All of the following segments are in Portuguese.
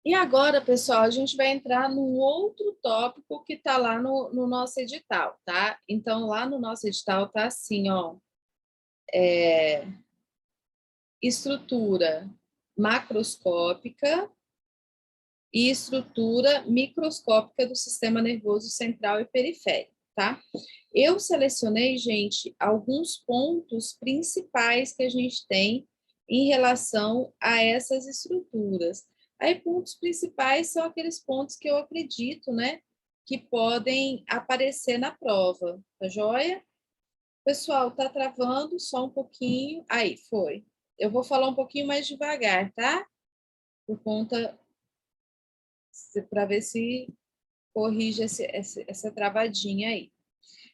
E agora, pessoal, a gente vai entrar num outro tópico que está lá no nosso edital, tá? Então, lá no nosso edital tá assim, ó, estrutura macroscópica e estrutura microscópica do sistema nervoso central e periférico, tá? Eu selecionei, gente, alguns pontos principais que a gente tem em relação a essas estruturas. Aí, pontos principais são aqueles pontos que eu acredito, né, que podem aparecer na prova, tá joia? Pessoal, tá travando só um pouquinho. Aí, foi. Eu vou falar um pouquinho mais devagar, tá? Por conta, para ver se corrige essa travadinha aí.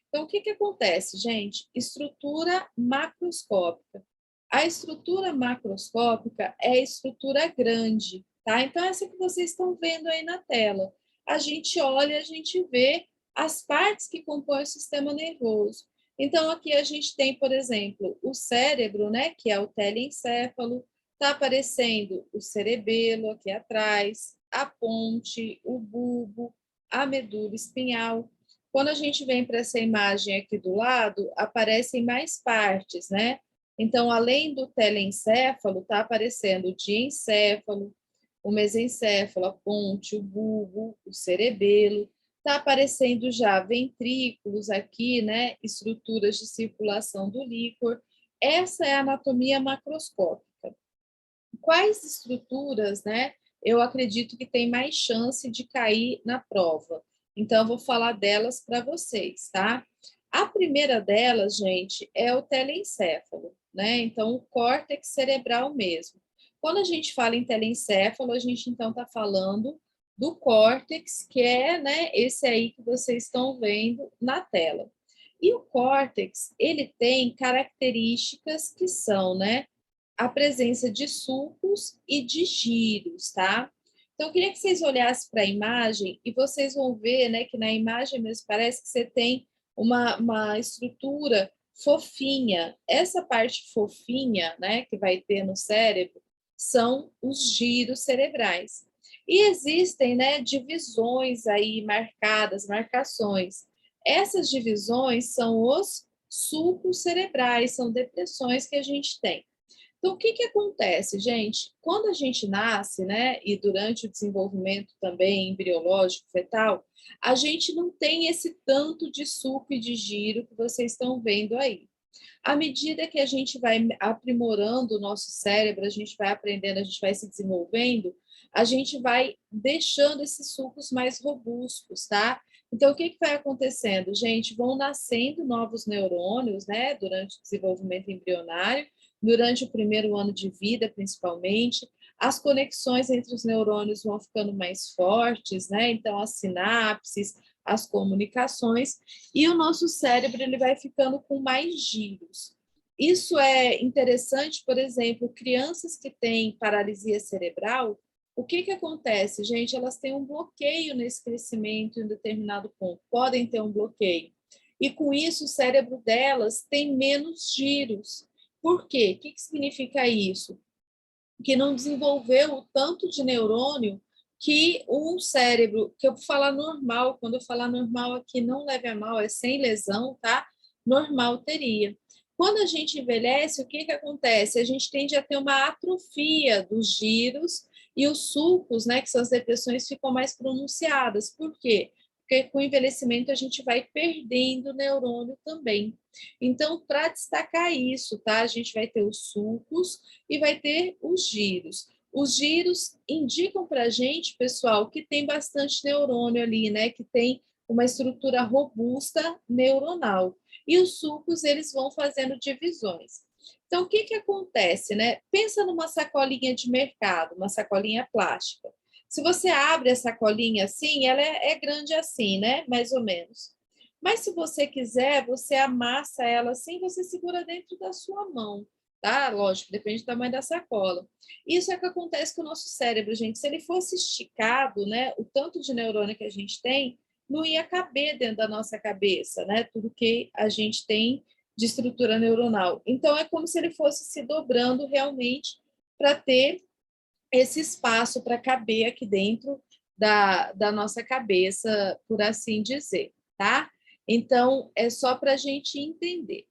Então, o que acontece, gente? Estrutura macroscópica. A estrutura macroscópica é a estrutura grande, tá? Então, essa que vocês estão vendo aí na tela. A gente olha, a gente vê as partes que compõem o sistema nervoso. Então, aqui a gente tem, por exemplo, o cérebro, né? Que é o telencéfalo. Está aparecendo o cerebelo aqui atrás, a ponte, o bulbo, a medula espinhal. Quando a gente vem para essa imagem aqui do lado, aparecem mais partes, né? Então, além do telencéfalo, está aparecendo o diencéfalo, o mesencéfalo, a ponte, o bulbo, o cerebelo. Está aparecendo já ventrículos aqui, né? Estruturas de circulação do líquor. Essa é a anatomia macroscópica. Quais estruturas, né? Eu acredito que tem mais chance de cair na prova. Então, eu vou falar delas para vocês, tá? A primeira delas, gente, é o telencéfalo, né? Então, o córtex cerebral mesmo. Quando a gente fala em telencéfalo, a gente então está falando do córtex, que é, né, esse aí que vocês estão vendo na tela. E o córtex, ele tem características que são, né, a presença de sulcos e de giros, tá? Então, eu queria que vocês olhassem para a imagem e vocês vão ver, né, que na imagem mesmo parece que você tem uma estrutura fofinha. Essa parte fofinha, né, que vai ter no cérebro, são os giros cerebrais. E existem, né, divisões aí marcadas, marcações. Essas divisões são os sulcos cerebrais, são depressões que a gente tem. Então, o que acontece, gente? Quando a gente nasce, né, e durante o desenvolvimento também embriológico, fetal, a gente não tem esse tanto de suco e de giro que vocês estão vendo aí. À medida que a gente vai aprimorando o nosso cérebro, a gente vai aprendendo, a gente vai se desenvolvendo, a gente vai deixando esses sucos mais robustos, tá? Então, o que vai acontecendo? Gente, vão nascendo novos neurônios, né, durante o desenvolvimento embrionário, durante o primeiro ano de vida, principalmente. As conexões entre os neurônios vão ficando mais fortes, né? Então, as sinapses, as comunicações, e o nosso cérebro ele vai ficando com mais giros. Isso é interessante, por exemplo, crianças que têm paralisia cerebral, o que acontece, gente? Elas têm um bloqueio nesse crescimento em determinado ponto, podem ter um bloqueio. E com isso, o cérebro delas tem menos giros. Por quê? O que significa isso? Que não desenvolveu o tanto de neurônio que um cérebro, que eu vou falar normal, quando eu falar normal aqui, não leve a mal, é sem lesão, tá? Normal teria. Quando a gente envelhece, o que acontece? A gente tende a ter uma atrofia dos giros e os sulcos, né, que são as depressões, ficam mais pronunciadas. Por quê? Porque com o envelhecimento a gente vai perdendo neurônio também. Então, para destacar isso, tá? A gente vai ter os sulcos e vai ter os giros. Os giros indicam para a gente, pessoal, que tem bastante neurônio ali, né? Que tem uma estrutura robusta neuronal. E os sulcos, eles vão fazendo divisões. Então, o que acontece, né? Pensa numa sacolinha de mercado, uma sacolinha plástica. Se você abre a sacolinha assim, ela é grande assim, né? Mais ou menos. Mas se você quiser, você amassa ela assim, você segura dentro da sua mão, tá? Lógico, depende do tamanho da sacola. Isso é o que acontece com o nosso cérebro, gente. Se ele fosse esticado, né, o tanto de neurônio que a gente tem, não ia caber dentro da nossa cabeça, né? Tudo que a gente tem de estrutura neuronal. Então, é como se ele fosse se dobrando realmente para ter esse espaço para caber aqui dentro da nossa cabeça, por assim dizer, tá? Então, é só para a gente entender.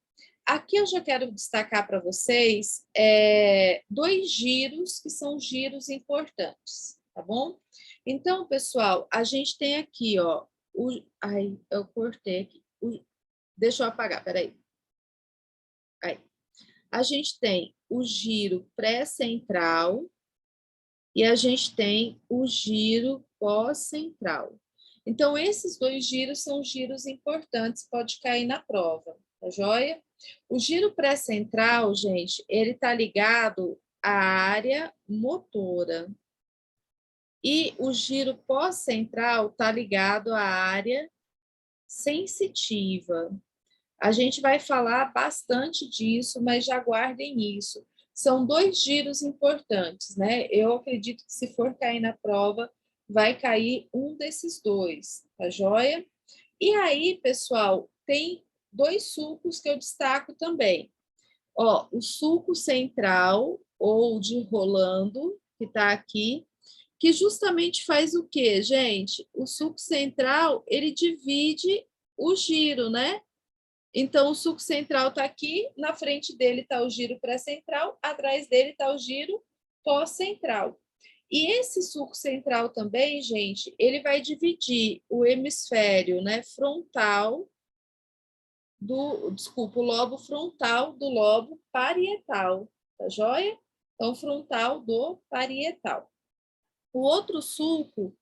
Aqui eu já quero destacar para vocês dois giros que são giros importantes, tá bom? Então, pessoal, a gente tem aqui, ó, ai, eu cortei aqui. Deixa eu apagar, peraí. Aí. A gente tem o giro pré-central e a gente tem o giro pós-central. Então, esses dois giros são giros importantes, pode cair na prova, tá joia? O giro pré-central, gente, ele está ligado à área motora. E o giro pós-central está ligado à área sensitiva. A gente vai falar bastante disso, mas já guardem isso. São dois giros importantes, né? Eu acredito que se for cair na prova, vai cair um desses dois, tá joia? E aí, pessoal, tem dois sulcos que eu destaco também. Ó, o sulco central, ou de Rolando, que está aqui, que justamente faz o quê, gente? O sulco central, ele divide o giro, né? Então, o sulco central está aqui, na frente dele está o giro pré-central, atrás dele está o giro pós-central. E esse sulco central também, gente, ele vai dividir o hemisfério, né, frontal o lobo frontal do lobo parietal, tá joia? Então, frontal do parietal. O outro sulco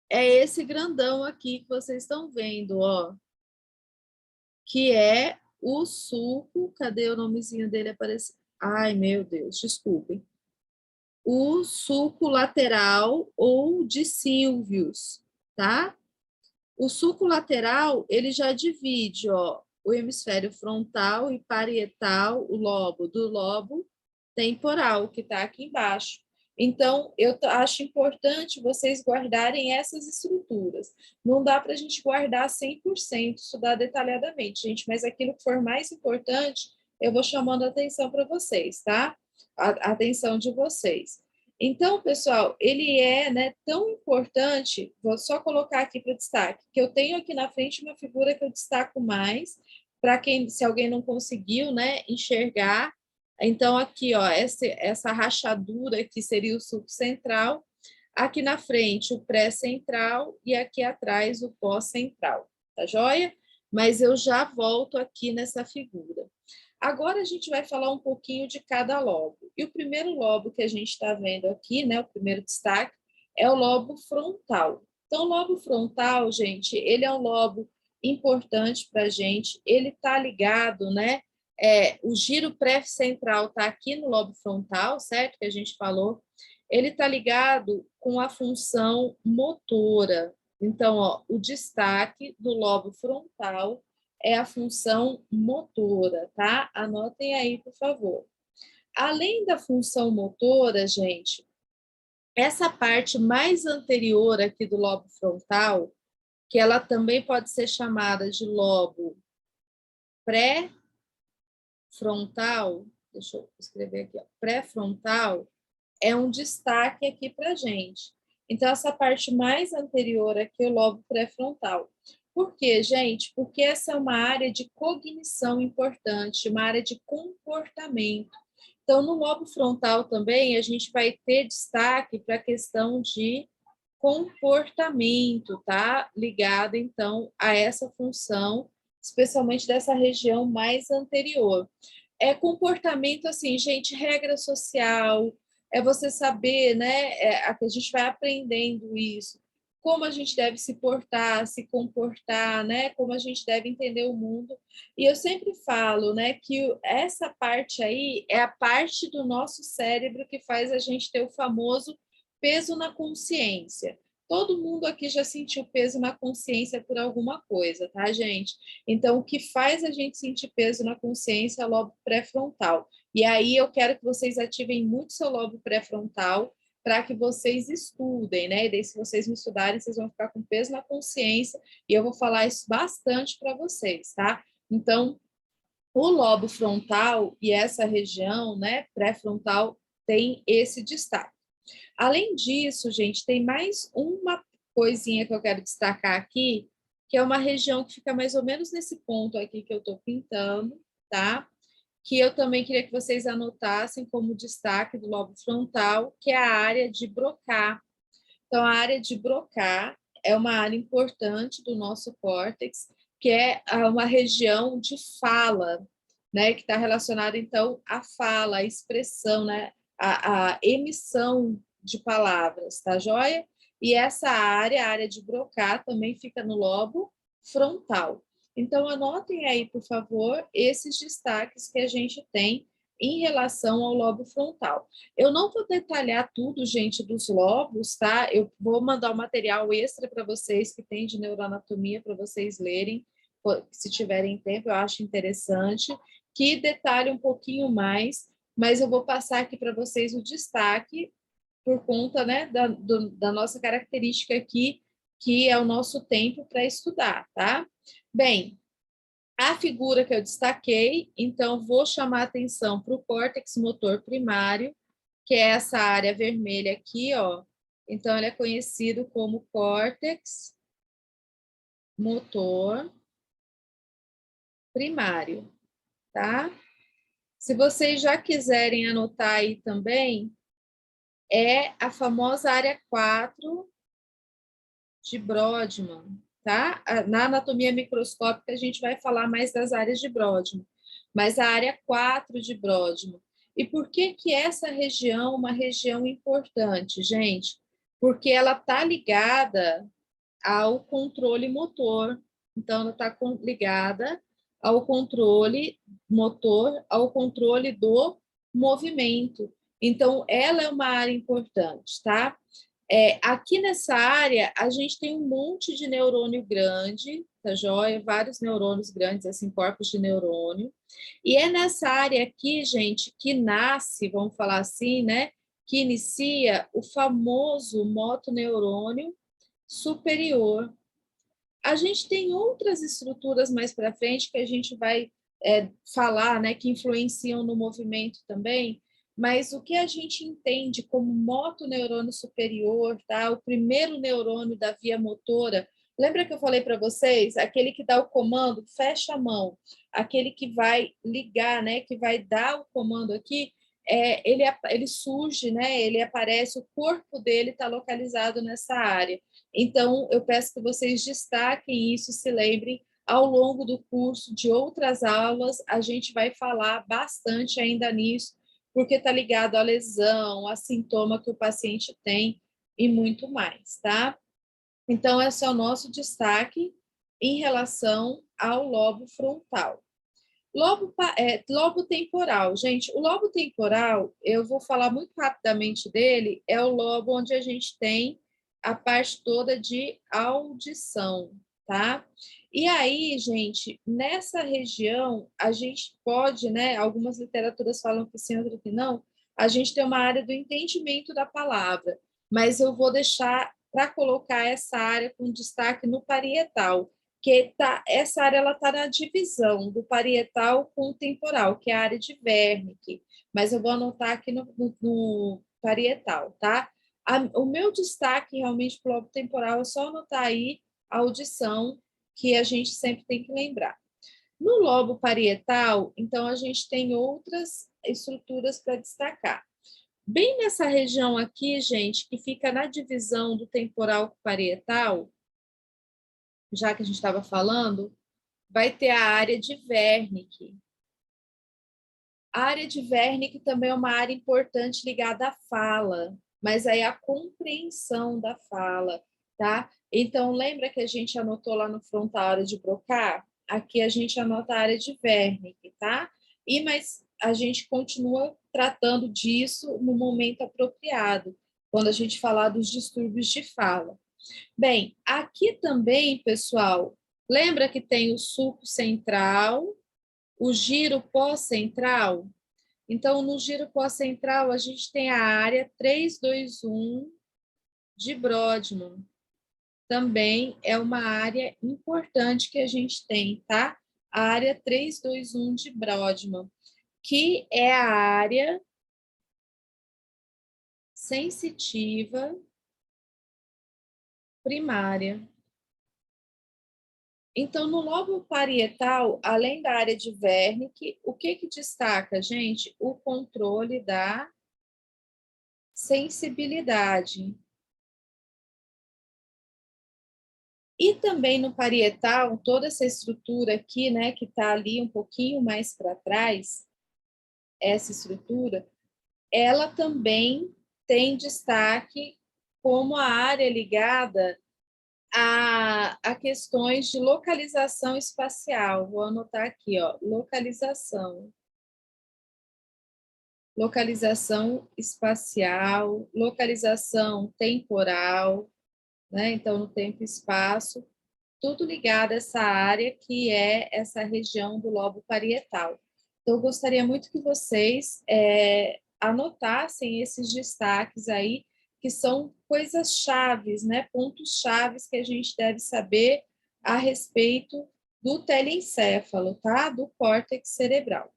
é esse grandão aqui que vocês estão vendo, ó, que é o sulco, cadê o nomezinho dele aparecendo? Ai, meu Deus, desculpem. O sulco lateral ou de Silvius, tá? O sulco lateral, ele já divide, ó, o hemisfério frontal e parietal, o lobo do lobo temporal, que está aqui embaixo. Então, eu acho importante vocês guardarem essas estruturas. Não dá para a gente guardar 100%, estudar detalhadamente, gente, mas aquilo que for mais importante, eu vou chamando a atenção para vocês, tá? A atenção de vocês. Então, pessoal, ele é, né, tão importante, vou só colocar aqui para destaque, que eu tenho aqui na frente uma figura que eu destaco mais, para quem, se alguém não conseguiu, né, enxergar. Então, aqui, ó, essa rachadura que seria o sulco central, aqui na frente o pré-central e aqui atrás o pós-central, tá joia? Mas eu já volto aqui nessa figura. Agora a gente vai falar um pouquinho de cada lobo. E o primeiro lobo que a gente está vendo aqui, né, o primeiro destaque, é o lobo frontal. Então, o lobo frontal, gente, ele é um lobo importante para a gente, ele está ligado, né? O giro pré-central está aqui no lobo frontal, certo? Que a gente falou. Ele está ligado com a função motora. Então, ó, o destaque do lobo frontal é a função motora, tá? Anotem aí, por favor. Além da função motora, gente, essa parte mais anterior aqui do lobo frontal, que ela também pode ser chamada de lobo pré-frontal, deixa eu escrever aqui, pré-frontal, é um destaque aqui para gente. Então, essa parte mais anterior aqui é o lobo pré-frontal. Por quê, gente? Porque essa é uma área de cognição importante, uma área de comportamento. Então, no lobo frontal também, a gente vai ter destaque para a questão de comportamento, tá? Ligado, então, a essa função, especialmente dessa região mais anterior. É comportamento, assim, gente, regra social, é você saber, né? A gente vai aprendendo isso, como a gente deve se portar, se comportar, né? Como a gente deve entender o mundo. E eu sempre falo, né, que essa parte aí é a parte do nosso cérebro que faz a gente ter o famoso peso na consciência. Todo mundo aqui já sentiu peso na consciência por alguma coisa, tá, gente? Então, o que faz a gente sentir peso na consciência é o lobo pré-frontal. E aí eu quero que vocês ativem muito seu lobo pré-frontal para que vocês estudem, né? E daí, se vocês não estudarem, vocês vão ficar com peso na consciência, e eu vou falar isso bastante para vocês, tá? Então, o lobo frontal e essa região, né, pré-frontal, tem esse destaque. Além disso, gente, tem mais uma coisinha que eu quero destacar aqui, que é uma região que fica mais ou menos nesse ponto aqui que eu estou pintando, tá? Que eu também queria que vocês anotassem como destaque do lobo frontal, que é a área de Broca. Então, a área de Broca é uma área importante do nosso córtex, que é uma região de fala, né? Que está relacionada, então, à fala, à expressão, né? A emissão de palavras, tá joia? E essa área, a área de Broca, também fica no lobo frontal. Então, anotem aí, por favor, esses destaques que a gente tem em relação ao lobo frontal. Eu não vou detalhar tudo, gente, dos lobos, tá? Eu vou mandar um material extra para vocês que tem de neuroanatomia para vocês lerem, se tiverem tempo, eu acho interessante, que detalhe um pouquinho mais, mas eu vou passar aqui para vocês o destaque por conta, né, da nossa característica aqui, que é o nosso tempo para estudar, tá? Bem, a figura que eu destaquei, então vou chamar atenção para o córtex motor primário, que é essa área vermelha aqui, ó. Então, ele é conhecido como córtex motor primário, tá? Se vocês já quiserem anotar aí também, é a famosa área 4 de Brodmann, tá? Na anatomia microscópica, a gente vai falar mais das áreas de Brodmann, mas a área 4 de Brodmann. E por que que essa região é uma região importante, gente? Porque ela está ligada ao controle motor. Então, ela está ligada ao controle motor, ao controle do movimento. Então, ela é uma área importante, tá? Aqui nessa área, a gente tem um monte de neurônio grande, tá joia? Vários neurônios grandes, assim, corpos de neurônio. E é nessa área aqui, gente, que nasce, vamos falar assim, né? Que inicia o famoso motoneurônio superior. A gente tem outras estruturas mais para frente que a gente vai falar, né, que influenciam no movimento também, mas o que a gente entende como motoneurônio superior, tá? O primeiro neurônio da via motora, lembra que eu falei para vocês? Aquele que dá o comando, fecha a mão, aquele que vai ligar, né, que vai dar o comando aqui, ele surge, né, ele aparece, o corpo dele está localizado nessa área. Então, eu peço que vocês destaquem isso, se lembrem, ao longo do curso de outras aulas, a gente vai falar bastante ainda nisso, porque está ligado à lesão, a sintoma que o paciente tem e muito mais, tá? Então, esse é o nosso destaque em relação ao lobo frontal. Lobo temporal, gente, o lobo temporal, eu vou falar muito rapidamente dele, é o lobo onde a gente tem a parte toda de audição, tá? E aí, gente, nessa região, a gente pode, né? Algumas literaturas falam que sim, outras que não, a gente tem uma área do entendimento da palavra, mas eu vou deixar para colocar essa área com destaque no parietal, que essa área ela está na divisão do parietal com o temporal, que é a área de Wernicke, mas eu vou anotar aqui no parietal, tá? O meu destaque realmente para o lobo temporal é só anotar aí a audição, que a gente sempre tem que lembrar. No lobo parietal, então, a gente tem outras estruturas para destacar. Bem nessa região aqui, gente, que fica na divisão do temporal com parietal, já que a gente estava falando, vai ter a área de Wernicke. A área de Wernicke também é uma área importante ligada à fala, mas aí a compreensão da fala, tá? Então, lembra que a gente anotou lá no frontal a área de Broca? Aqui a gente anota a área de Wernicke, tá? Mas a gente continua tratando disso no momento apropriado, quando a gente falar dos distúrbios de fala. Bem, aqui também, pessoal, lembra que tem o sulco central, o giro pós-central? Então, no giro pós-central, a gente tem a área 321 de Brodmann. Também é uma área importante que a gente tem, tá? A área 321 de Brodmann, que é a área sensitiva primária. Então, no lobo parietal, além da área de Wernicke, o que destaca, gente? O controle da sensibilidade. E também no parietal, toda essa estrutura aqui, né, que está ali um pouquinho mais para trás, essa estrutura, ela também tem destaque como a área ligada a questões de localização espacial. Vou anotar aqui, ó, localização. Localização espacial, localização temporal, né? Então, no tempo e espaço, tudo ligado a essa área que é essa região do lobo parietal. Então, eu gostaria muito que vocês anotassem esses destaques aí, que são coisas chaves, né? Pontos chaves que a gente deve saber a respeito do telencéfalo, tá? Do córtex cerebral.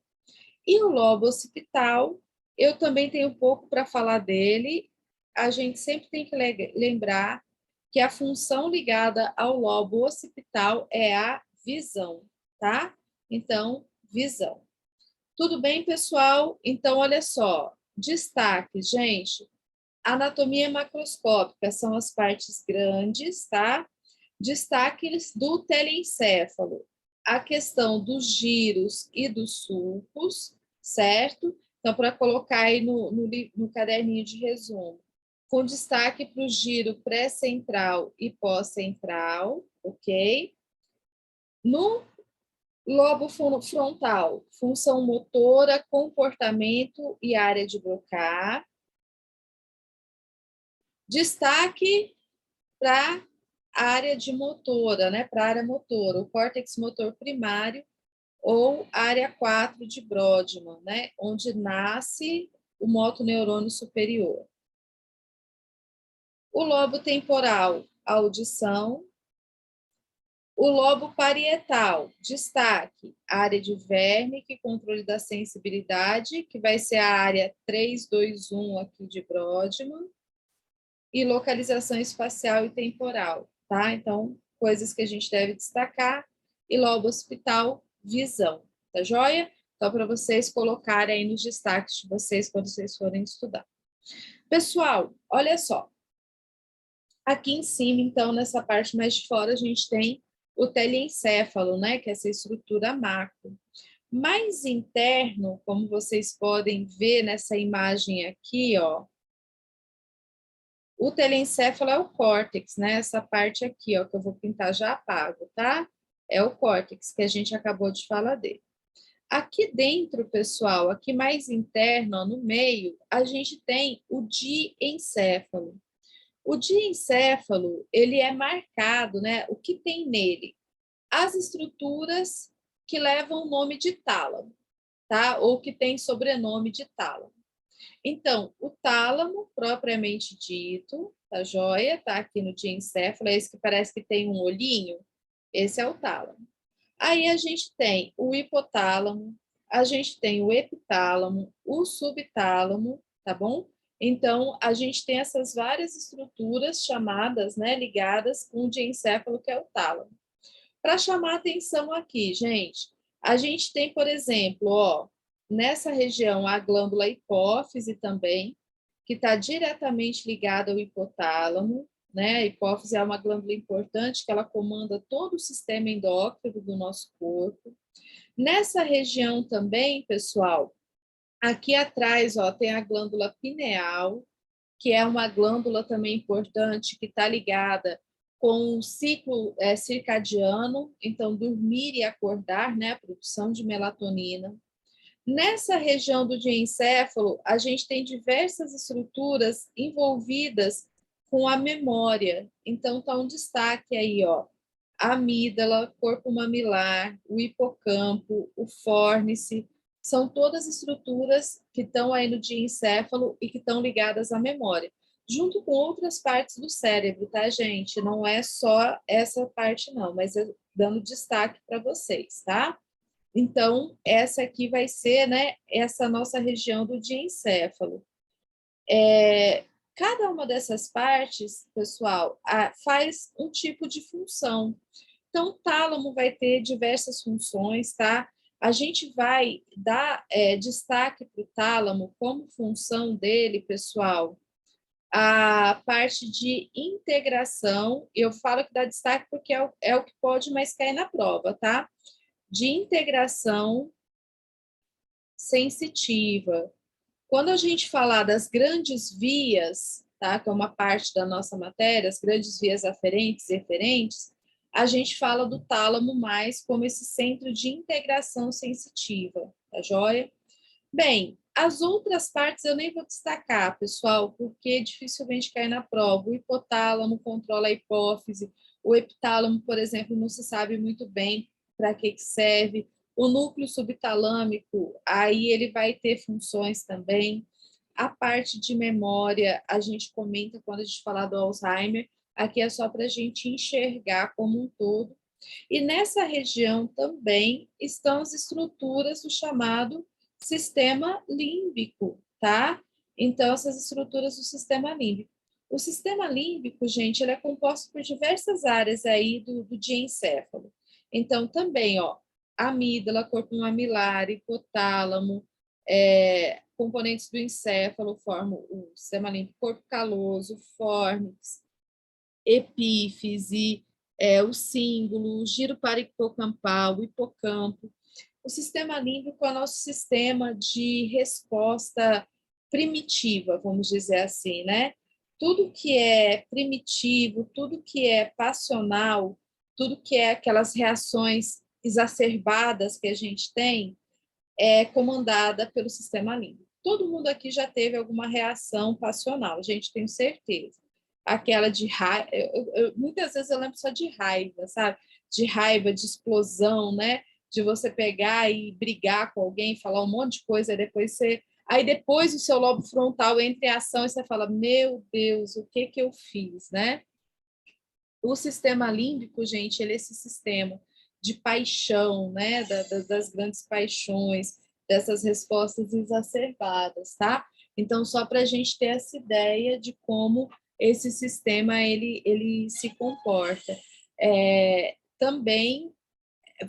E o lobo occipital, eu também tenho um pouco para falar dele. A gente sempre tem que lembrar que a função ligada ao lobo occipital é a visão, tá? Então, visão. Tudo bem, pessoal? Então, olha só, destaque, gente. Anatomia macroscópica são as partes grandes, tá? Destaques do telencéfalo. A questão dos giros e dos sulcos, certo? Então, para colocar aí no caderninho de resumo. Com destaque para o giro pré-central e pós-central, ok? No lobo frontal, função motora, comportamento e área de Broca. Destaque para a área de motora, né? Para a área motora, o córtex motor primário ou área 4 de Brodmann, né? Onde nasce o motoneurônio superior. O lobo temporal, a audição. O lobo parietal, destaque, área de Wernicke, controle da sensibilidade, que vai ser a área 321 aqui de Brodmann, e localização espacial e temporal, tá? Então, coisas que a gente deve destacar, e lobo occipital, visão, tá joia? Então, para vocês colocarem aí nos destaques de vocês quando vocês forem estudar. Pessoal, olha só. Aqui em cima, então, nessa parte mais de fora, a gente tem o telencéfalo, né? Que é essa estrutura macro. Mais interno, como vocês podem ver nessa imagem aqui, ó, o telencéfalo é o córtex, né? Essa parte aqui, ó, que eu vou pintar já apago, tá? É o córtex que a gente acabou de falar dele. Aqui dentro, pessoal, aqui mais interno, ó, no meio, a gente tem o diencéfalo. O diencéfalo, ele é marcado, né? O que tem nele? As estruturas que levam o nome de tálamo, tá? Ou que tem sobrenome de tálamo. Então, o tálamo, propriamente dito, tá joia? Tá aqui no diencéfalo, é esse que parece que tem um olhinho. Esse é o tálamo. Aí a gente tem o hipotálamo, a gente tem o epitálamo, o subtálamo, tá bom? Então, a gente tem essas várias estruturas chamadas, né, ligadas com o diencéfalo, que é o tálamo. Para chamar atenção aqui, gente, a gente tem, por exemplo, ó, nessa região a glândula hipófise também, que está diretamente ligada ao hipotálamo, né? A hipófise é uma glândula importante que ela comanda todo o sistema endócrino do nosso corpo. Nessa região também, pessoal, aqui atrás, ó, tem a glândula pineal, que é uma glândula também importante que está ligada com o ciclo circadiano, então dormir e acordar, né, a produção de melatonina. Nessa região do diencéfalo, a gente tem diversas estruturas envolvidas com a memória. Então, está um destaque aí, ó, a amígdala, corpo mamilar, o hipocampo, o fórnice, são todas estruturas que estão aí no diencéfalo e que estão ligadas à memória, junto com outras partes do cérebro, tá, gente? Não é só essa parte, não, mas eu dando destaque para vocês, tá? Então, essa aqui vai ser, né, essa nossa região do diencéfalo. Cada uma dessas partes, pessoal, faz um tipo de função. Então, o tálamo vai ter diversas funções, tá? A gente vai dar destaque para o tálamo como função dele, pessoal, a parte de integração. Eu falo que dá destaque porque é o que pode mais cair na prova, tá? De integração sensitiva. Quando a gente falar das grandes vias, tá, que é uma parte da nossa matéria, as grandes vias aferentes e eferentes, a gente fala do tálamo mais como esse centro de integração sensitiva, tá joia? Bem, as outras partes eu nem vou destacar, pessoal, porque dificilmente cai na prova. O hipotálamo controla a hipófise, o epitálamo, por exemplo, não se sabe muito bem para que serve. O núcleo subtalâmico, aí ele vai ter funções também. A parte de memória, a gente comenta quando a gente falar do Alzheimer, aqui é só para a gente enxergar como um todo. E nessa região também estão as estruturas do chamado sistema límbico, tá? Então, essas estruturas do sistema límbico. O sistema límbico, gente, ele é composto por diversas áreas aí do diencéfalo. Então, também, ó, amígdala, corpo mamilar, hipotálamo, componentes do encéfalo formam o sistema límbico, corpo caloso, fórnix, epífise, o símbolo, o giro parahipocampal, o hipocampo. O sistema límbico é o nosso sistema de resposta primitiva, vamos dizer assim, né? Tudo que é primitivo, tudo que é passional, tudo que é aquelas reações exacerbadas que a gente tem, é comandada pelo sistema límbico. Todo mundo aqui já teve alguma reação passional, gente, tenho certeza. Aquela de raiva, muitas vezes eu lembro só de raiva, sabe? De raiva, de explosão, né? De você pegar e brigar com alguém, falar um monte de coisa, aí depois o seu lobo frontal entra em ação e você fala, meu Deus, o que que eu fiz, né? O sistema límbico, gente, ele é esse sistema de paixão, né? Das grandes paixões, dessas respostas exacerbadas, tá? Então, só para a gente ter essa ideia de como esse sistema ele se comporta. Também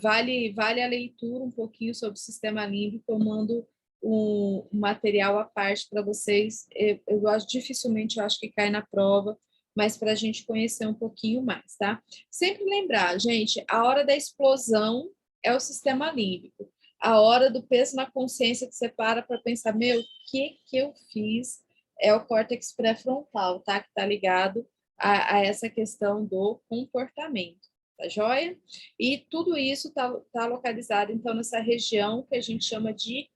vale a leitura um pouquinho sobre o sistema límbico. Eu mando um material à parte para vocês. Eu acho dificilmente eu acho que cai na prova, mas para a gente conhecer um pouquinho mais, tá? Sempre lembrar, gente, a hora da explosão é o sistema límbico. A hora do peso na consciência que você para pensar, meu, o que eu fiz? É o córtex pré-frontal, tá? Que está ligado a essa questão do comportamento, tá joia? E tudo isso está localizado, então, nessa região que a gente chama de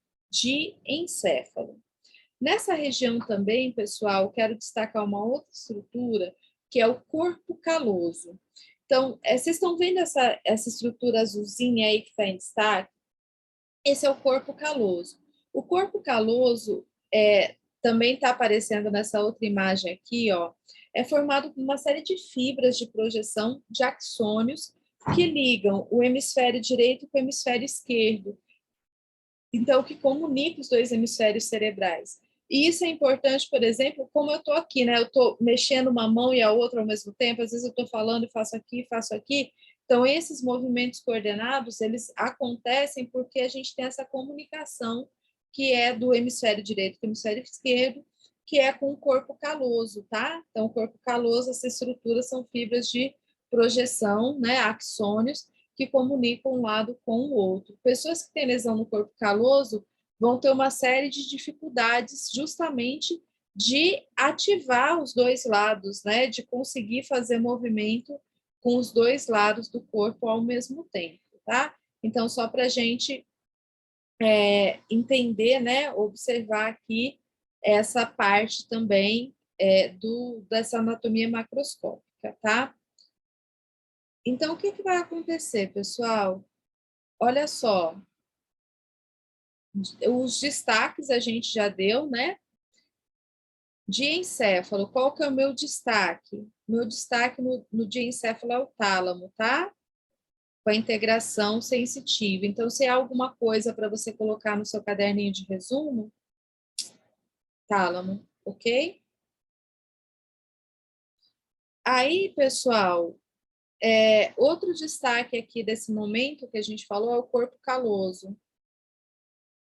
encéfalo. Nessa região também, pessoal, quero destacar uma outra estrutura, que é o corpo caloso. Então, vocês estão vendo essa estrutura azulzinha aí que está em destaque? Esse é o corpo caloso. O corpo caloso também está aparecendo nessa outra imagem aqui, ó. É formado por uma série de fibras de projeção de axônios que ligam o hemisfério direito com o hemisfério esquerdo. Então, que comunica os dois hemisférios cerebrais. E isso é importante, por exemplo, como eu estou aqui, né? Eu estou mexendo uma mão e a outra ao mesmo tempo, às vezes eu estou falando e faço aqui, faço aqui. Então, esses movimentos coordenados, eles acontecem porque a gente tem essa comunicação que é do hemisfério direito com o hemisfério esquerdo, que é com o corpo caloso, tá? Então, o corpo caloso, essa estrutura são fibras de projeção, né, axônios, que comunicam um lado com o outro. Pessoas que têm lesão no corpo caloso vão ter uma série de dificuldades justamente de ativar os dois lados, né, de conseguir fazer movimento com os dois lados do corpo ao mesmo tempo, tá? Então, só para a gente entender, né, observar aqui essa parte também dessa anatomia macroscópica, tá? Então, o que vai acontecer, pessoal? Olha só, os destaques a gente já deu, né? Diencéfalo, qual que é o meu destaque? Meu destaque no diencéfalo é o tálamo, tá? Com a integração sensitiva. Então, se há alguma coisa para você colocar no seu caderninho de resumo, tálamo, ok? Aí, pessoal, outro destaque aqui desse momento que a gente falou é o corpo caloso.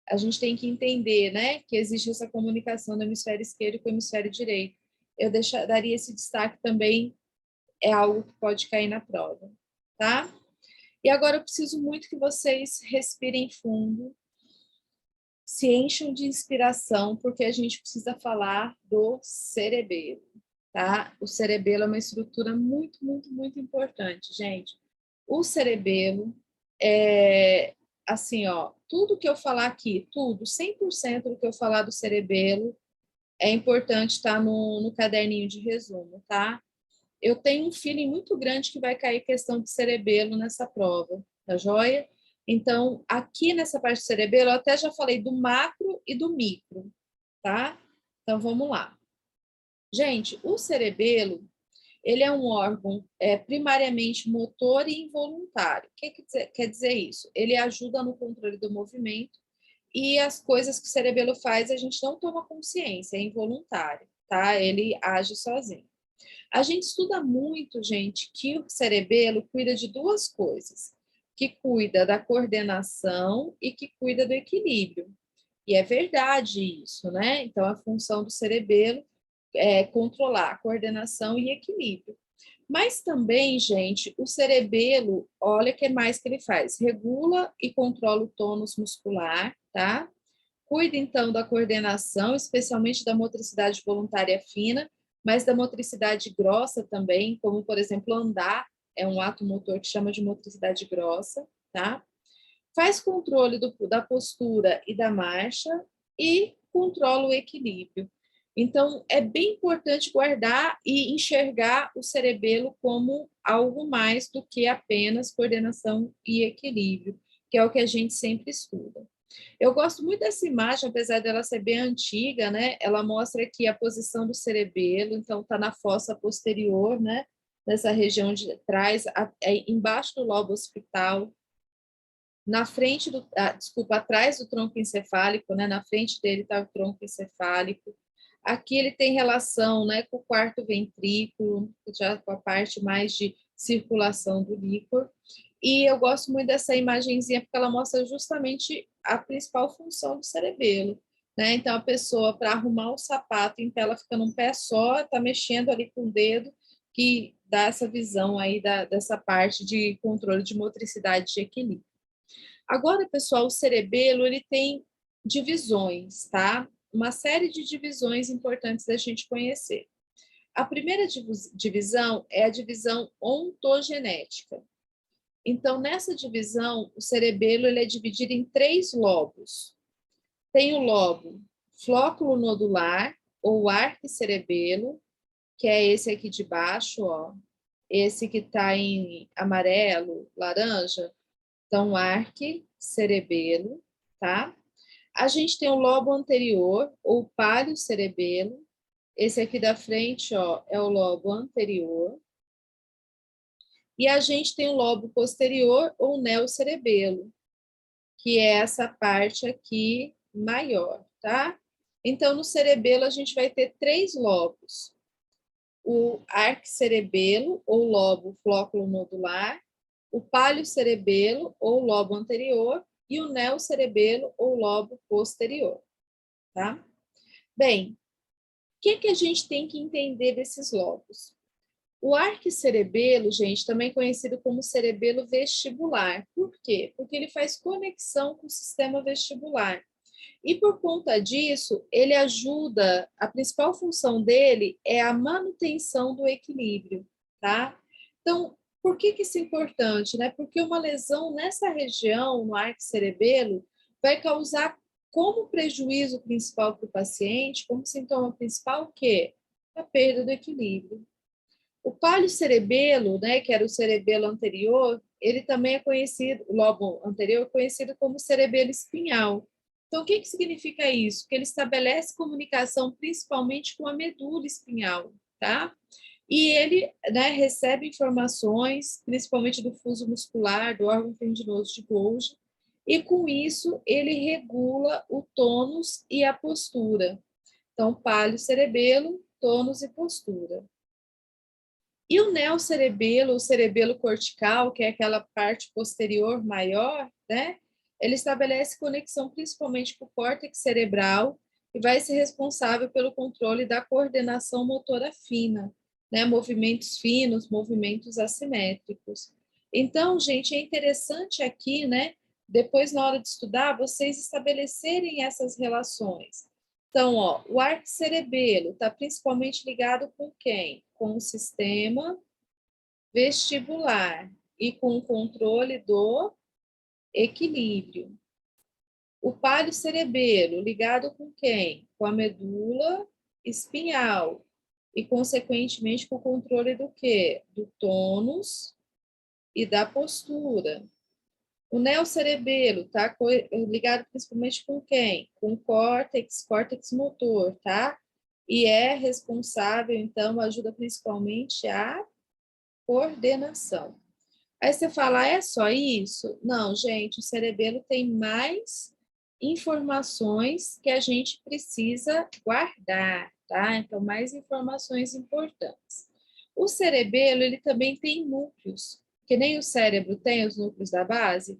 A gente tem que entender, né, que existe essa comunicação do hemisfério esquerdo com o hemisfério direito. Eu daria esse destaque também, é algo que pode cair na prova, tá? E agora eu preciso muito que vocês respirem fundo, se encham de inspiração, porque a gente precisa falar do cerebelo, tá? O cerebelo é uma estrutura muito, muito, muito importante, gente. O cerebelo é assim, ó, tudo que eu falar aqui, tudo, 100% do que eu falar do cerebelo é importante estar no caderninho de resumo, tá? Eu tenho um feeling muito grande que vai cair questão de cerebelo nessa prova, tá joia? Então, aqui nessa parte do cerebelo, eu até já falei do macro e do micro, tá? Então, vamos lá. Gente, o cerebelo, ele é um órgão primariamente motor e involuntário. O que quer dizer isso? Ele ajuda no controle do movimento e as coisas que o cerebelo faz a gente não toma consciência, é involuntário, tá? Ele age sozinho. A gente estuda muito, gente, que o cerebelo cuida de duas coisas, que cuida da coordenação e que cuida do equilíbrio. E é verdade isso, né? Então, a função do cerebelo é controlar a coordenação e equilíbrio. Mas também, gente, o cerebelo, olha o que mais que ele faz, regula e controla o tônus muscular, tá? Cuida, então, da coordenação, especialmente da motricidade voluntária fina, mas da motricidade grossa também, como, por exemplo, andar, é um ato motor que chama de motricidade grossa, tá? Faz controle da postura e da marcha e controla o equilíbrio. Então, é bem importante guardar e enxergar o cerebelo como algo mais do que apenas coordenação e equilíbrio, que é o que a gente sempre estuda. Eu gosto muito dessa imagem, apesar dela ser bem antiga, né? Ela mostra aqui a posição do cerebelo, então está na fossa posterior, né? Nessa região de trás, embaixo do lobo occipital, na frente do, desculpa, atrás do tronco encefálico, né? Na frente dele está o tronco encefálico. Aqui ele tem relação, né, com o quarto ventrículo, já com a parte mais de circulação do líquor. E eu gosto muito dessa imagenzinha porque ela mostra justamente a principal função do cerebelo, né? Então a pessoa para arrumar o sapato em pé, ela fica num pé só, está mexendo ali com o dedo, que dá essa visão aí dessa parte de controle de motricidade de equilíbrio. Agora, pessoal, o cerebelo ele tem divisões, tá? Uma série de divisões importantes da gente conhecer. A primeira divisão é a divisão ontogenética. Então, nessa divisão, o cerebelo ele é dividido em 3 lobos. Tem o lobo flóculo nodular, ou arquicerebelo, que é esse aqui de baixo, ó. Esse que está em amarelo, laranja, então, arquicerebelo, tá? A gente tem o lobo anterior, ou palio-cerebelo. Esse aqui da frente, ó, é o lobo anterior. E a gente tem o lobo posterior, ou neocerebelo, que é essa parte aqui maior, tá? Então, no cerebelo, a gente vai ter 3 lobos. O arquicerebelo, ou lobo flóculo nodular, o palio-cerebelo, ou lobo anterior, e o neocerebelo, ou lobo posterior, tá? Bem, o que a gente tem que entender desses lobos? O arquicerebelo, gente, também conhecido como cerebelo vestibular. Por quê? Porque ele faz conexão com o sistema vestibular. E por conta disso, ele ajuda, a principal função dele é a manutenção do equilíbrio, tá? Então, por que isso é importante, né? Porque uma lesão nessa região, no arquicerebelo, vai causar como prejuízo principal para o paciente, como sintoma principal, o quê? A perda do equilíbrio. O palio-cerebelo, né, que era o cerebelo anterior, ele também é conhecido, o lobo anterior é conhecido como cerebelo espinhal. Então, o que significa isso? Que ele estabelece comunicação principalmente com a medula espinhal, tá? E ele, né, recebe informações, principalmente do fuso muscular, do órgão tendinoso de Golgi, e com isso ele regula o tônus e a postura. Então, palio-cerebelo, tônus e postura. E o neocerebelo, o cerebelo cortical, que é aquela parte posterior maior, né? Ele estabelece conexão principalmente com o córtex cerebral e vai ser responsável pelo controle da coordenação motora fina, né? Movimentos finos, movimentos assimétricos. Então, gente, é interessante aqui, né? Depois, na hora de estudar, vocês estabelecerem essas relações. Então, ó, o arco cerebelo está principalmente ligado com quem? Com o sistema vestibular e com o controle do equilíbrio. O palio cerebelo ligado com quem? Com a medula espinhal e, consequentemente, com o controle do quê? Do tônus e da postura. O neocerebelo está ligado principalmente com quem? Com o córtex motor, tá? E é responsável, então, ajuda principalmente a coordenação. Aí você fala, é só isso? Não, gente, o cerebelo tem mais informações que a gente precisa guardar, tá? Então, mais informações importantes. O cerebelo, ele também tem núcleos, que nem o cérebro tem os núcleos da base,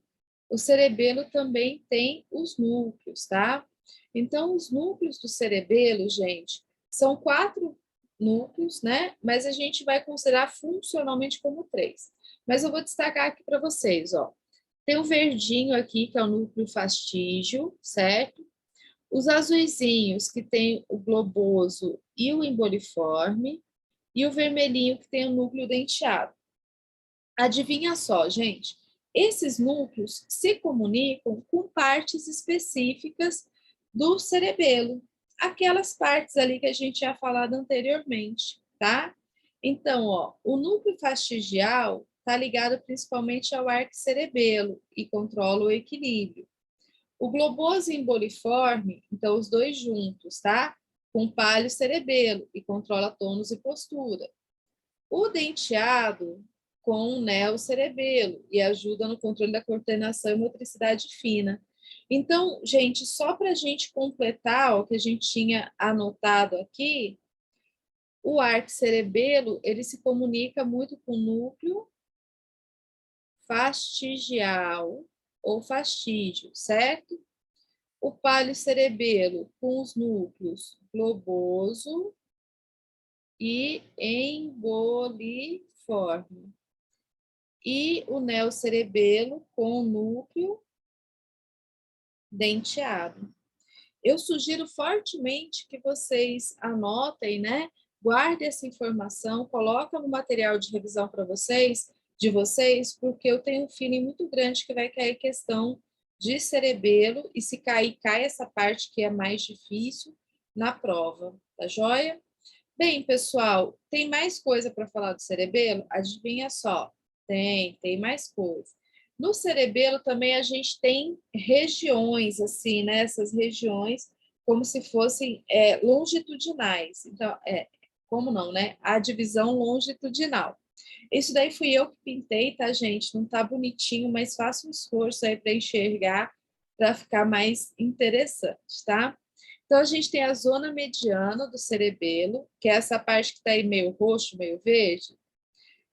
o cerebelo também tem os núcleos, tá? Então, os núcleos do cerebelo, gente, são 4 núcleos, né? Mas a gente vai considerar funcionalmente como 3. Mas eu vou destacar aqui para vocês, ó. Tem o verdinho aqui, que é o núcleo fastígio, certo? Os azuizinhos, que tem o globoso e o emboliforme, e o vermelhinho, que tem o núcleo denteado. Adivinha só, gente, esses núcleos se comunicam com partes específicas do cerebelo, aquelas partes ali que a gente tinha falado anteriormente, tá? Então, ó, o núcleo fastigial está ligado principalmente ao arco cerebelo e controla o equilíbrio. O globoso e emboliforme, então os dois juntos, tá? Com palio cerebelo e controla tônus e postura. O denteado com o neocerebelo e ajuda no controle da coordenação e motricidade fina. Então, gente, só para a gente completar o que a gente tinha anotado aqui, o arco cerebelo, ele se comunica muito com o núcleo fastigial ou fastígio, certo? O palio cerebelo com os núcleos globoso e emboliforme. E o neocerebelo com o núcleo denteado. Eu sugiro fortemente que vocês anotem, né? Guardem essa informação, coloquem no material de revisão para vocês, de vocês, porque eu tenho um feeling muito grande que vai cair questão de cerebelo, e se cair, cai essa parte que é mais difícil na prova, tá joia? Bem, pessoal, tem mais coisa para falar do cerebelo? Adivinha só, tem mais coisa. No cerebelo também a gente tem regiões, assim, né? Essas regiões como se fossem longitudinais. Então, como não, né? A divisão longitudinal. Isso daí fui eu que pintei, tá, gente? Não tá bonitinho, mas faça um esforço aí para enxergar, para ficar mais interessante, tá? Então, a gente tem a zona mediana do cerebelo, que é essa parte que está aí meio roxo, meio verde.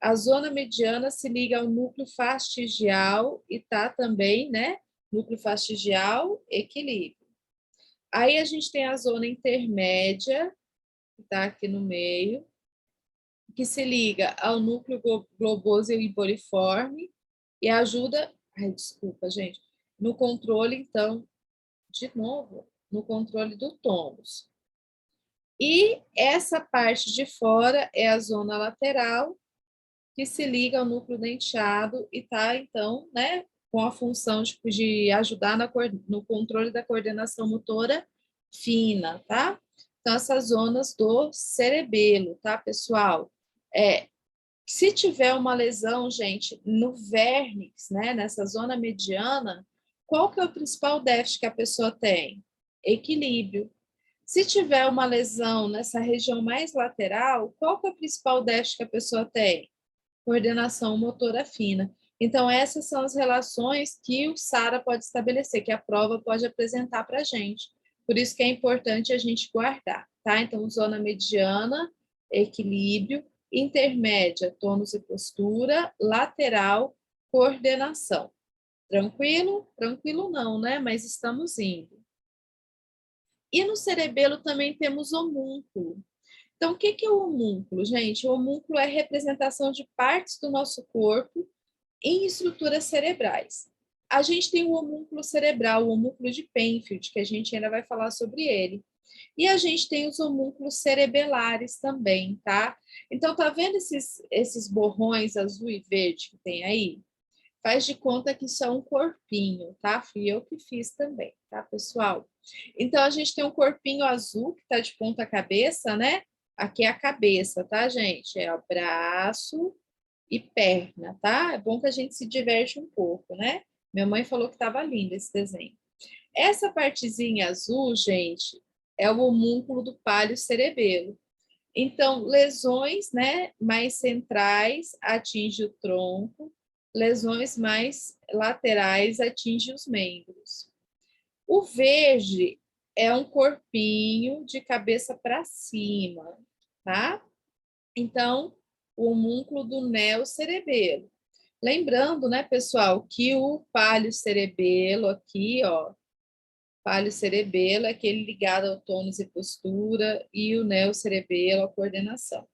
A zona mediana se liga ao núcleo fastigial e tá também, né? Núcleo fastigial, equilíbrio. Aí a gente tem a zona intermédia, que está aqui no meio, que se liga ao núcleo globoso e emboliforme e ajuda, ai, desculpa, gente, no controle, então, de novo, no controle do tônus. E essa parte de fora é a zona lateral, que se liga ao núcleo denteado e está, então, né, com a função de ajudar no controle da coordenação motora fina, tá? Então, essas zonas do cerebelo, tá, pessoal? Se tiver uma lesão, gente, no vérnix, né, nessa zona mediana, qual que é o principal déficit que a pessoa tem? Equilíbrio. Se tiver uma lesão nessa região mais lateral, qual que é o principal déficit que a pessoa tem? Coordenação motora fina. Então, essas são as relações que o SARA pode estabelecer, que a prova pode apresentar para a gente. Por isso que é importante a gente guardar, tá? Então, zona mediana, equilíbrio, intermédia, tônus e postura, lateral, coordenação. Tranquilo? Tranquilo não, né? Mas estamos indo. E no cerebelo também temos homúnculo. Então, o que é o homúnculo, gente? O homúnculo é a representação de partes do nosso corpo em estruturas cerebrais. A gente tem o homúnculo cerebral, o homúnculo de Penfield, que a gente ainda vai falar sobre ele. E a gente tem os homúnculos cerebelares também, tá? Então, tá vendo esses borrões azul e verde que tem aí? Faz de conta que isso é um corpinho, tá? Fui eu que fiz também, tá, pessoal? Então, a gente tem um corpinho azul que tá de ponta cabeça, né? Aqui é a cabeça, tá, gente? É o braço e perna, tá? É bom que a gente se diverte um pouco, né? Minha mãe falou que estava lindo esse desenho. Essa partezinha azul, gente, é o homúnculo do pálio cerebelo. Então, lesões, né, mais centrais atingem o tronco, lesões mais laterais atingem os membros. O verde é um corpinho de cabeça para cima, tá? Então, o homúnculo do neocerebelo. Lembrando, né, pessoal, que o palio cerebelo aqui, ó, palio cerebelo é aquele ligado ao tônus e postura e o neocerebelo à coordenação.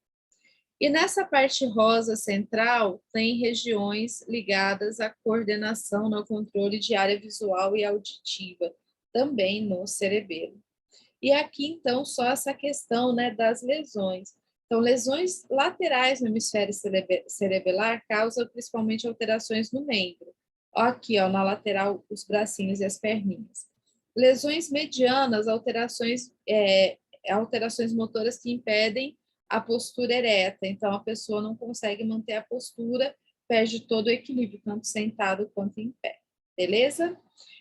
E nessa parte rosa central tem regiões ligadas à coordenação no controle de área visual e auditiva, também no cerebelo. E aqui, então, só essa questão, né, das lesões. Então, lesões laterais no hemisfério cerebelar causam principalmente alterações no membro. Ó, aqui, ó, na lateral, os bracinhos e as perninhas. Lesões medianas, alterações motoras que impedem a postura ereta. Então, a pessoa não consegue manter a postura, perde todo o equilíbrio, tanto sentado quanto em pé. Beleza?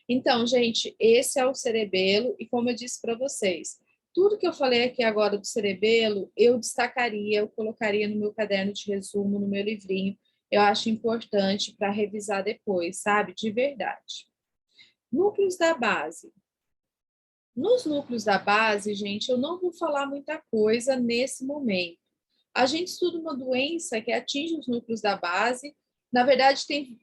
Então, gente, esse é o cerebelo, e como eu disse para vocês, tudo que eu falei aqui agora do cerebelo, eu destacaria, eu colocaria no meu caderno de resumo, no meu livrinho. Eu acho importante para revisar depois, sabe? De verdade. Núcleos da base. Nos núcleos da base, gente, eu não vou falar muita coisa nesse momento. A gente estuda uma doença que atinge os núcleos da base. Na verdade, tem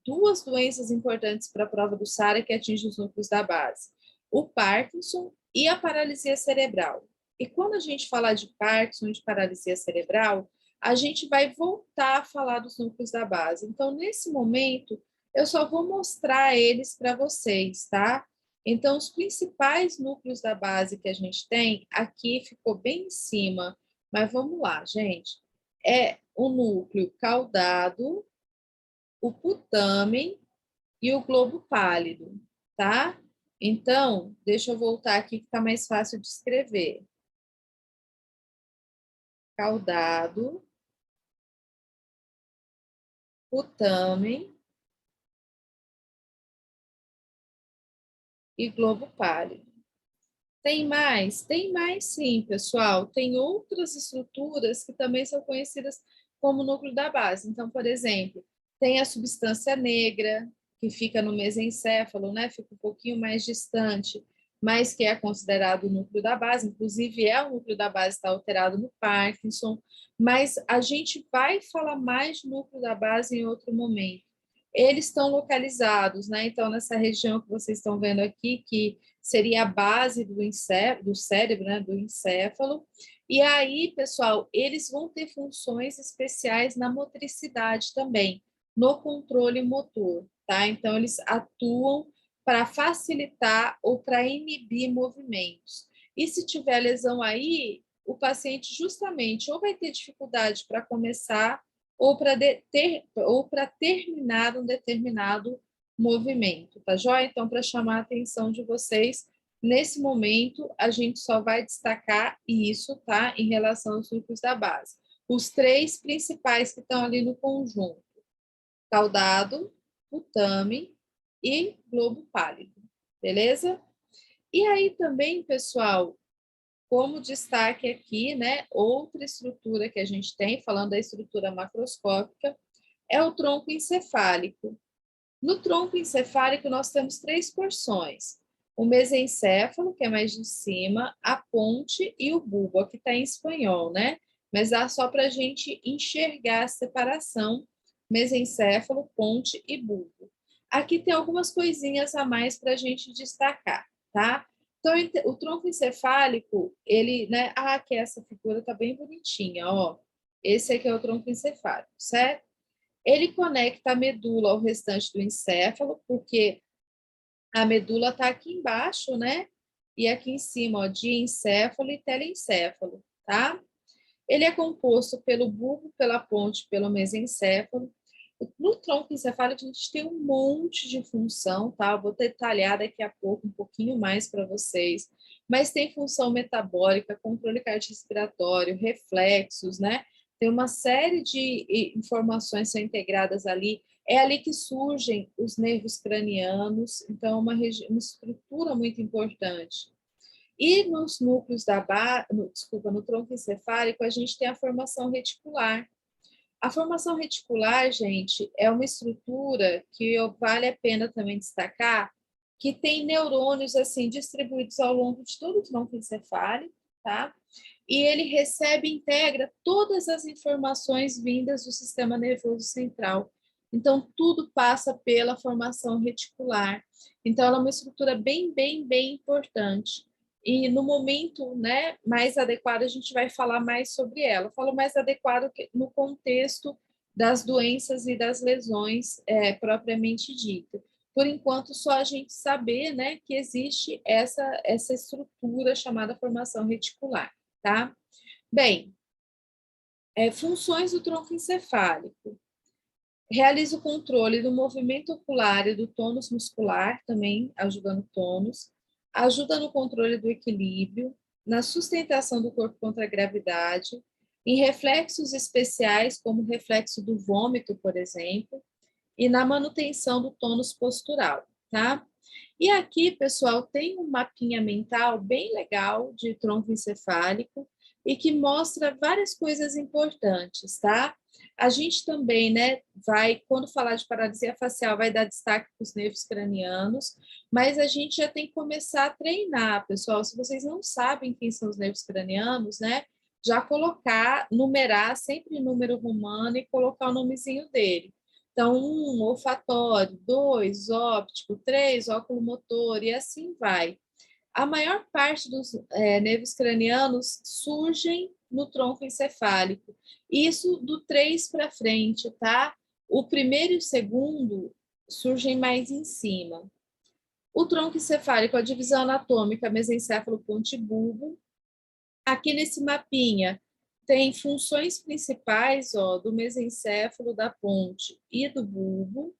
duas doenças importantes para a prova do SARA que atingem os núcleos da base: o Parkinson e a paralisia cerebral. E quando a gente falar de Parkinson e de paralisia cerebral, a gente vai voltar a falar dos núcleos da base. Então, nesse momento, eu só vou mostrar eles para vocês, tá? Então, os principais núcleos da base que a gente tem, aqui ficou bem em cima, mas vamos lá, gente. É o núcleo caudado, o putamen e o globo pálido, tá? Então, deixa eu voltar aqui que tá mais fácil de escrever. Caudado, putamen e globo pálido. Tem mais? Tem mais sim, pessoal. Tem outras estruturas que também são conhecidas como núcleo da base. Então, por exemplo, tem a substância negra, que fica no mesencéfalo, né? Fica um pouquinho mais distante, mas que é considerado o núcleo da base. Inclusive, o núcleo da base está alterado no Parkinson. Mas a gente vai falar mais de núcleo da base em outro momento. Eles estão localizados, né? Então, nessa região que vocês estão vendo aqui, que seria a base do cérebro, né? Do encéfalo. E aí, pessoal, eles vão ter funções especiais na motricidade também, no controle motor, tá? Então, eles atuam para facilitar ou para inibir movimentos. E se tiver lesão aí, o paciente justamente ou vai ter dificuldade para começar ou para terminar um determinado movimento, tá joia? Então, para chamar a atenção de vocês, nesse momento, a gente só vai destacar isso, tá? Em relação aos núcleos da base. Os três principais que estão ali no conjunto: caudado, putamen e globo pálido, beleza? E aí também, pessoal, como destaque aqui, né, outra estrutura que a gente tem, falando da estrutura macroscópica, é o tronco encefálico. No tronco encefálico, nós temos três porções: o mesencéfalo, que é mais de cima, a ponte e o bulbo, aqui está em espanhol, né? mas dá só para a gente enxergar a separação mesencéfalo, ponte e bulbo. Aqui tem algumas coisinhas a mais para a gente destacar, tá? Então, o tronco encefálico, ele, né? Ah, que essa figura tá bem bonitinha, ó. Esse aqui é o tronco encefálico, certo? Ele conecta a medula ao restante do encéfalo, porque a medula está aqui embaixo, né? E aqui em cima, ó, diencéfalo e telencéfalo, tá? Ele é composto pelo bulbo, pela ponte, pelo mesencéfalo. No tronco encefálico, a gente tem um monte de função, tá? Eu vou detalhar daqui a pouco um pouquinho mais para vocês. Mas tem função metabólica, controle cardiorrespiratório, reflexos, né? Tem uma série de informações que são integradas ali. É ali que surgem os nervos cranianos, então é uma estrutura muito importante. E nos núcleos da base, desculpa, no tronco encefálico, a gente tem a formação reticular. A formação reticular, gente, é uma estrutura que vale a pena também destacar, que tem neurônios assim distribuídos ao longo de todo o tronco encefálico, tá? E ele recebe e integra todas as informações vindas do sistema nervoso central. Então, tudo passa pela formação reticular. Então, ela é uma estrutura bem importante. E no momento, né, mais adequado, a gente vai falar mais sobre ela. Eu falo mais adequado no contexto das doenças e das lesões propriamente dita. Por enquanto, só a gente saber, né, que existe essa estrutura chamada formação reticular, tá? Bem, funções do tronco encefálico. Realiza o controle do movimento ocular e do tônus muscular, também ajudando o tônus. Ajuda no controle do equilíbrio, na sustentação do corpo contra a gravidade, em reflexos especiais, como o reflexo do vômito, por exemplo, e na manutenção do tônus postural, tá? E aqui, pessoal, tem um mapinha mental bem legal de tronco encefálico e que mostra várias coisas importantes, tá? A gente também, né, quando falar de paralisia facial, vai dar destaque para os nervos cranianos, mas a gente já tem que começar a treinar, pessoal. Se vocês não sabem quem são os nervos cranianos, né, já colocar, numerar sempre número romano e colocar o nomezinho dele. Então, 1, olfatório, 2, óptico, 3, óculo-motor, e assim vai. A maior parte dos nervos cranianos surgem no tronco encefálico. Isso do 3 para frente, tá? O primeiro e o segundo surgem mais em cima. O tronco encefálico, a divisão anatômica, mesencéfalo, ponte, bulbo. Aqui nesse mapinha tem funções principais, ó, do mesencéfalo, da ponte e do bulbo.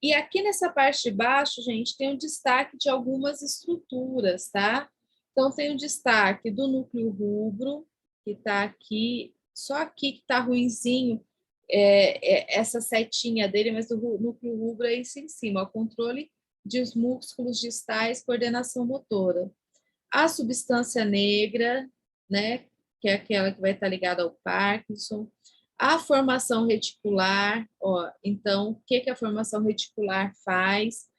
E aqui nessa parte de baixo, gente, tem um destaque de algumas estruturas, tá? Então, tem o destaque do núcleo rubro, que está aqui, só aqui que está ruinzinho, essa setinha dele, mas o núcleo rubro é isso em cima, o controle dos músculos distais, coordenação motora. A substância negra, né, que é aquela que vai estar ligada ao Parkinson. A formação reticular, ó, então, o que a formação reticular faz?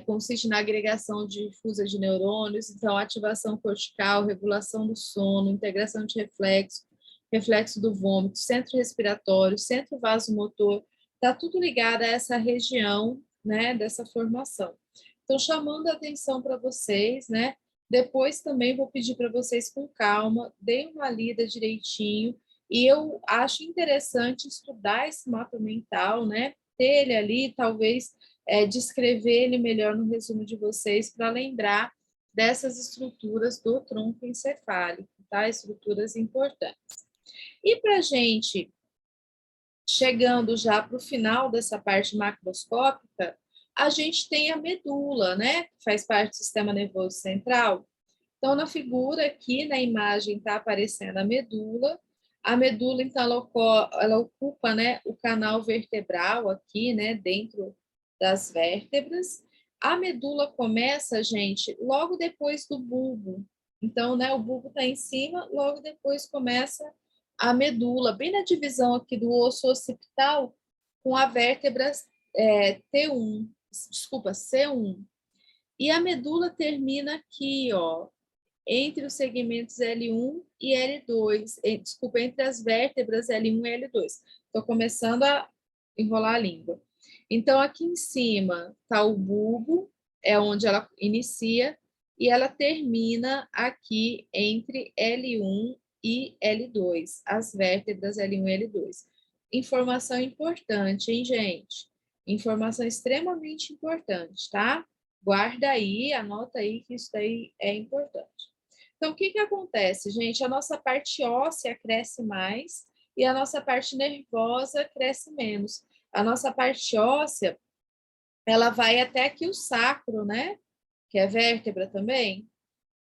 Consiste na agregação difusa de neurônios, então, ativação cortical, regulação do sono, integração de reflexo, reflexo do vômito, centro respiratório, centro vasomotor, está tudo ligado a essa região, né, dessa formação. Então, chamando a atenção para vocês, né, depois também vou pedir para vocês com calma, deem uma lida direitinho, e eu acho interessante estudar esse mapa mental, né? Ter ele ali, talvez descrever ele melhor no resumo de vocês, para lembrar dessas estruturas do tronco encefálico, tá? Estruturas importantes. E para a gente, chegando já para o final dessa parte macroscópica, a gente tem a medula, né? Que faz parte do sistema nervoso central. Então, na figura aqui, na imagem, está aparecendo a medula. A medula, então, ela ocupa, né, o canal vertebral aqui, né, dentro das vértebras. A medula começa, gente, logo depois do bulbo. Então, né, o bulbo está em cima, logo depois começa a medula, bem na divisão aqui do osso occipital, com a vértebra C1. E a medula termina aqui, ó, entre os segmentos L1 e L2, desculpa, entre as vértebras L1 e L2. Estou começando a enrolar a língua. Então, aqui em cima está o bulbo, é onde ela inicia, e ela termina aqui entre L1 e L2, as vértebras L1 e L2. Informação importante, hein, gente? Informação extremamente importante, tá? Guarda aí, anota aí que isso daí é importante. Então, o que que acontece, gente? A nossa parte óssea cresce mais e a nossa parte nervosa cresce menos. A nossa parte óssea, ela vai até aqui o sacro, né? Que é vértebra também.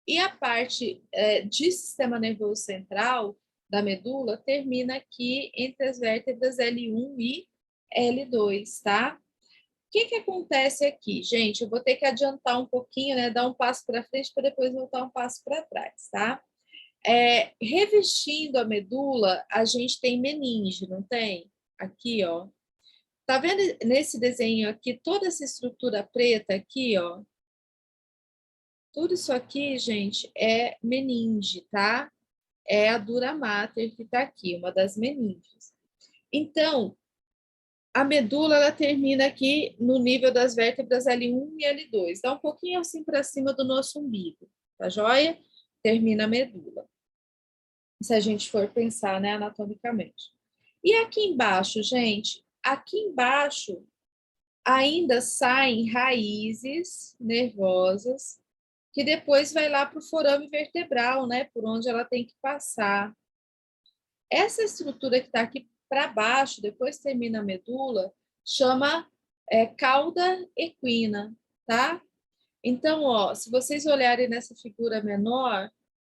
E a parte de sistema nervoso central, da medula, termina aqui entre as vértebras L1 e L2, tá? O que que acontece aqui, gente? Eu vou ter que adiantar um pouquinho, né? Dar um passo para frente para depois voltar um passo para trás, tá? Revestindo a medula, a gente tem meninge, não tem? Aqui, ó. Tá vendo nesse desenho aqui, toda essa estrutura preta aqui, ó? Tudo isso aqui, gente, é meninge, tá? É a dura mater que tá aqui, uma das meninges. Então, a medula, ela termina aqui no nível das vértebras L1 e L2. Dá um pouquinho assim para cima do nosso umbigo, tá joia? Termina a medula. Se a gente for pensar, né, anatomicamente. E aqui embaixo, gente, aqui embaixo ainda saem raízes nervosas que depois vai lá para o forame vertebral, né, por onde ela tem que passar. Essa estrutura que está aqui para baixo, depois termina a medula, chama cauda equina, tá? Então, ó, se vocês olharem nessa figura menor,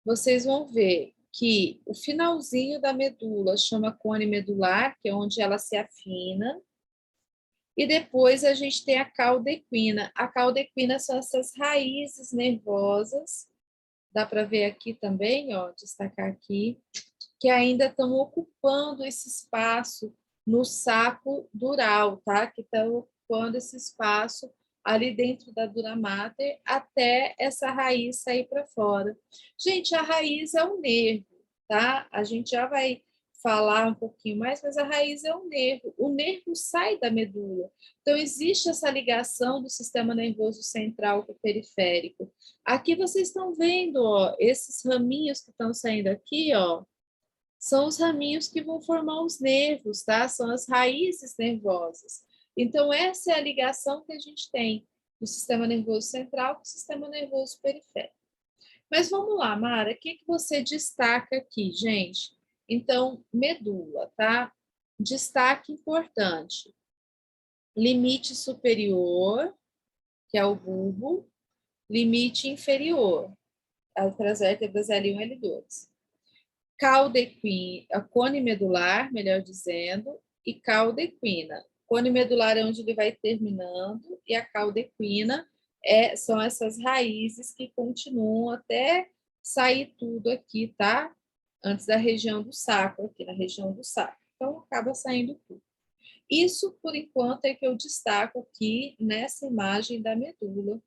vocês vão ver que o finalzinho da medula chama cone medular, que é onde ela se afina, e depois a gente tem a cauda equina. A cauda equina são essas raízes nervosas, dá para ver aqui também, ó, destacar aqui, que ainda estão ocupando esse espaço no saco dural, tá? Que estão ocupando esse espaço ali dentro da dura mater até essa raiz sair para fora. Gente, a raiz é o nervo, tá? A gente já vai falar um pouquinho mais, mas a raiz é o nervo. O nervo sai da medula. Então, existe essa ligação do sistema nervoso central com o periférico. Aqui vocês estão vendo, ó, esses raminhos que estão saindo aqui, ó, são os raminhos que vão formar os nervos, tá? São as raízes nervosas. Então, essa é a ligação que a gente tem do sistema nervoso central com o sistema nervoso periférico. Mas vamos lá, Mara, o que que você destaca aqui, gente? Então, medula, tá? Destaque importante. Limite superior, que é o bulbo, limite inferior, as vértebras L1 e L2. Cauda equina, cone medular, melhor dizendo, e cauda equina. Cone medular é onde ele vai terminando, e a cauda equina são essas raízes que continuam até sair tudo aqui, tá? Antes da região do sacro, aqui na região do sacro. Então, acaba saindo tudo. Isso, por enquanto, é que eu destaco aqui nessa imagem da medula.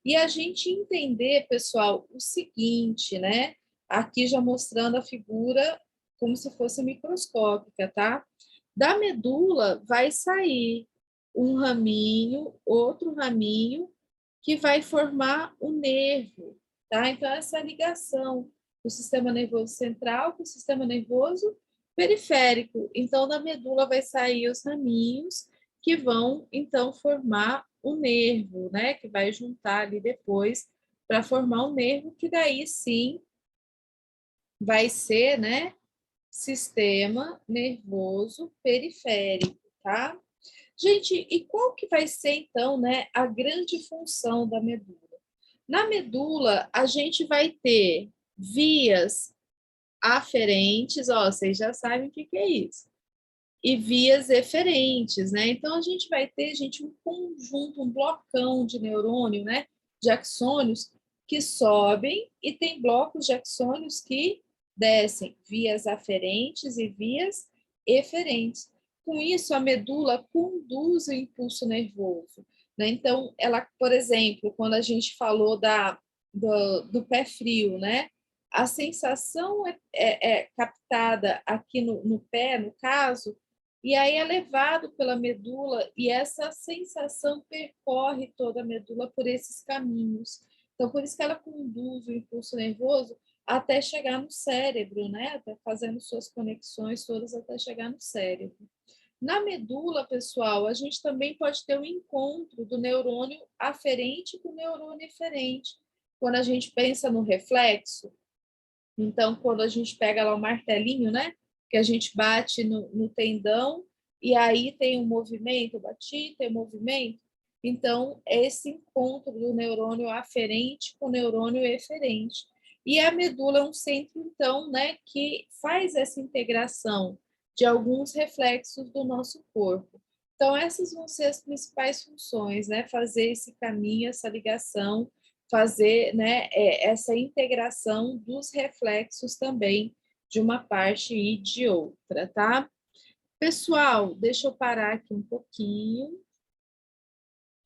E a gente entender, pessoal, o seguinte, né? Aqui já mostrando a figura como se fosse microscópica, tá? Da medula vai sair um raminho, outro raminho, que vai formar o nervo, tá? Então, essa ligação do sistema nervoso central com o sistema nervoso periférico. Então, da medula vai sair os raminhos que vão, então, formar o nervo, né? Que vai juntar ali depois para formar o nervo, que daí sim vai ser, né? Sistema nervoso periférico, tá? Gente, e qual que vai ser, então, né, a grande função da medula? Na medula, a gente vai ter vias aferentes, ó, vocês já sabem o que que é isso, e vias eferentes, né? Então, a gente vai ter, gente, um conjunto, um blocão de neurônio, né, de axônios, que sobem e tem blocos de axônios que descem, vias aferentes e vias eferentes. Com isso, a medula conduz o impulso nervoso, né? Então, ela, por exemplo, quando a gente falou da do pé frio, né? A sensação é captada aqui no pé, no caso, e aí é levado pela medula, e essa sensação percorre toda a medula por esses caminhos. Então, por isso que ela conduz o impulso nervoso até chegar no cérebro, né? Até fazendo suas conexões todas até chegar no cérebro. Na medula, pessoal, a gente também pode ter um encontro do neurônio aferente com o neurônio eferente. Quando a gente pensa no reflexo, então, quando a gente pega lá o martelinho, né? Que a gente bate no tendão, e aí tem um movimento, bati, tem um movimento. Então, esse encontro do neurônio aferente com o neurônio eferente. E a medula é um centro, então, né, que faz essa integração de alguns reflexos do nosso corpo. Então, essas vão ser as principais funções, né? Fazer esse caminho, essa ligação, fazer, né, essa integração dos reflexos também de uma parte e de outra, tá? Pessoal, deixa eu parar aqui um pouquinho.